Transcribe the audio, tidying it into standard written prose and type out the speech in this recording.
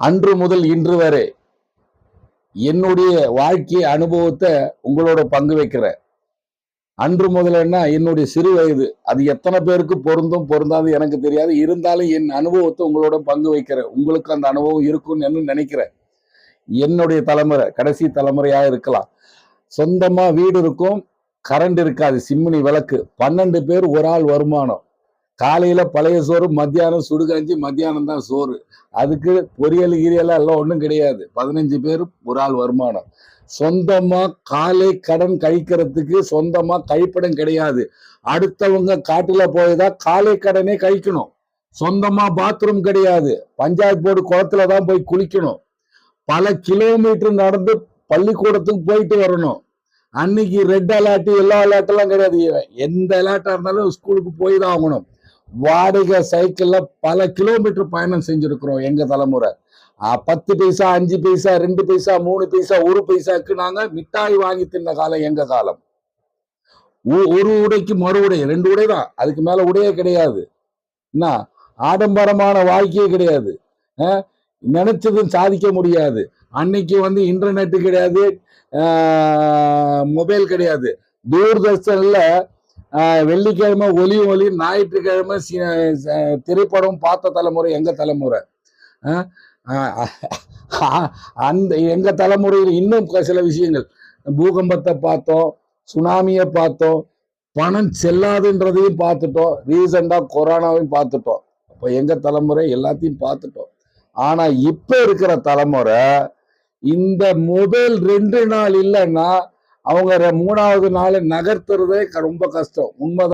அன்று முதல் இன்று வரை என்னுடைய வாழ்க்கை அனுபவத்தை உங்களோட பங்கு வைக்கிறேன். அன்று முதல்னா என்னுடைய சிறு வயது, அது எத்தனை பேருக்கு பொருந்தும் பொருந்தாது எனக்கு தெரியாது. இருந்தாலும் என் அனுபவத்தை உங்களோட பங்கு வைக்கிறேன். உங்களுக்கு அந்த அனுபவம் இருக்கும்னு நினைக்கிறேன். என்னுடைய தலைமுறை கடைசி தலைமுறையா இருக்கலாம். சொந்தமா வீடு இருக்கும், கரண்ட் இருக்காது, சிம்னி விளக்கு, 12 பேர் ஒரு ஆள் வருமானம். காலையில பழைய சோறு, மத்தியானம் சுடுகாஞ்சி, மத்தியானம் தான் சோறு. அதுக்கு பொரியல் கிரியல் எல்லாம் ஒன்றும் கிடையாது. 15 பேர் ஒரு ஆள் வருமானம். சொந்தமா காலை கடன் கழிக்கிறதுக்கு சொந்தமா கழிப்பிடம் கிடையாது. அடுத்தவங்க காட்டுல போய்தான் காலை கடனே கழிக்கணும். சொந்தமா பாத்ரூம் கிடையாது. பஞ்சாயத்து போர்டு குளத்துல தான் போய் குளிக்கணும். பல கிலோமீட்டர் நடந்து பள்ளிக்கூடத்துக்கு போயிட்டு வரணும். அன்னைக்கு ரெட் அலர்ட் எல்லா அலர்ட் எல்லாம் கிடையாது. எந்த அலர்ட்டா இருந்தாலும் ஸ்கூலுக்கு போய் தான் ஆகணும். வாடகை சைக்கிள்ல பல கிலோமீட்டர் பயணம் செஞ்சிருக்கிறோம் எங்க தலைமுறை. 10 பைசா, 5 பைசா, 2 பைசா, 3 பைசா, 1 பைசாக்கு நாங்க மிட்டாய் வாங்கி தின்ன காலம் எங்க காலம். ஒரு உடைக்கு மறு உடை, 2 உடை தான், அதுக்கு மேல உடையே கிடையாது. என்ன ஆடம்பரமான வாழ்க்கையே கிடையாது. நினைச்சதும் சாதிக்க முடியாது. அன்னைக்கு இன்டர்நெட் கிடையாது, மொபைல் கிடையாது. தூர்தர்ஷன்ல வெள்ளிக்கிழமை ஒலி, ஞாயிற்றுக்கிழமை திரைப்படம் பார்த்த தலைமுறை எங்க தலைமுறை. அந்த எங்க தலைமுறையில் இன்னும் சில விஷயங்கள், பூகம்பத்தை பார்த்தோம், சுனாமியை பார்த்தோம், பணம் செல்லாதுன்றதையும் பார்த்துட்டோம், ரீசெண்டா கொரோனாவையும் பார்த்துட்டோம். அப்ப எங்க தலைமுறை எல்லாத்தையும் பார்த்துட்டோம். ஆனா இப்ப இருக்கிற தலைமுறை இந்த மொபைல் 2 நாள் இல்லைன்னா அவங்க 3வது நாள் நகர்த்துறதே ரொம்ப கஷ்டம். உண்மைதான்.